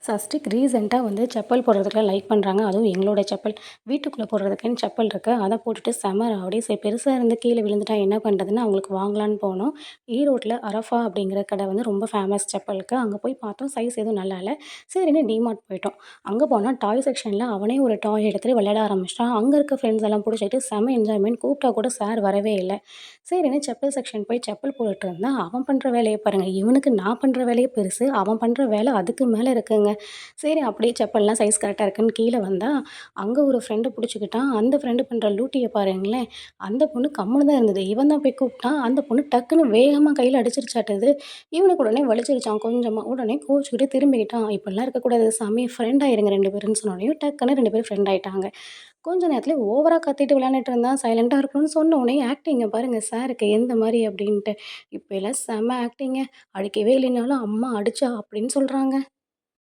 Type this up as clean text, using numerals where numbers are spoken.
சஸ்டிக் ரீசென்ட்டா செப்பல் போடுறதுக்குலாம் லைக் பண்றாங்க. அதுவும் எங்களோட செப்பல். வீட்டுக்குள்ள போடுறதுக்குன்னு செப்பல் இருக்கு. அத போட்டுட்டு செம ராவடி. சரி பெருசா இருந்து கீழ விழுந்துட்டா என்ன பண்றதுன்னு அவங்களுக்கு வாங்கலான்னு போனோம். ஈரோட்ல அரஃபா அப்படிங்கிற கடை ரொம்ப ஃபேமஸ் செப்பலுக்கு. அங்க போய் பார்த்தோம். சைஸ் எதுவும் நல்லா இல்ல. சரின்னு டிமார்ட் போயிட்டோம். அங்க போனா டாய் செக்ஷன்ல அவனே ஒரு டாய் எடுத்துட்டு விளையாட ஆரம்பிச்சுட்டான். அங்க இருக்க ஃப்ரெண்ட்ஸ் எல்லாம் புடிச்சிட்டு செம என்ஜாய்மென்ட். கூப்பிட்டா கூட சார் வரவே இல்ல. சரின்னு செப்பல் செக்ஷன் போய் செப்பல் போட்டுட்டு இருந்தேன். அவன் பண்ற வேலைய பாருங்க. இவனுக்கு நான் பண்ற வேலையே பெருசு. அவன் பண்ற வேலை அதுக்கு மேல இருக்குங்க. சரி அப்படியே செப்பல்லாம் சைஸ் கரெக்ட்டா இருக்குன்னு கீழ வந்தா, அங்க ஒரு ஃப்ரெண்ட புடிச்சுக்கிட்டான். அந்த ஃப்ரெண்டு பண்ற லூட்டிய பாருங்களேன்! அந்த பொண்ணு கம்முனு தான் இருந்தது. இவன் தான் போய் கூப்ட்டான். அந்த பொண்ணு டக்குன்னு வேகமா கையில அடிச்சிருச்சாட்டுது. இவனுக்கு உடனே வலிச்சிருச்சாம் கொஞ்சமா. உடனே கோவிச்சுக்கிட்டு திரும்பிக்கிட்டான். இப்படிலாம் இருக்கக்கூடாது சாமி ஃப்ரெண்ட் ஆயிருங்க 2 பேருன்னு சொன்னோனயும், டக்குன்னு 2 பேரும் ஃப்ரெண்ட் ஆயிட்டாங்க. கொஞ்ச நேரத்திலே ஓவரா கத்திட்டு விளையாண்டுட்டு இருந்தான். சைலன்ட்டா இருக்கணும்னு சொன்னோனே ஆக்டிங்க பாருங்க சாருக்கு எந்த மாரி அப்டின்ட்டு. இப்பல்லாம் செம ஆக்டிங்க. அடிக்கவே இல்லைனாலும், "அம்மா அடிச்சா" அப்படின்னு சொல்றாங்க.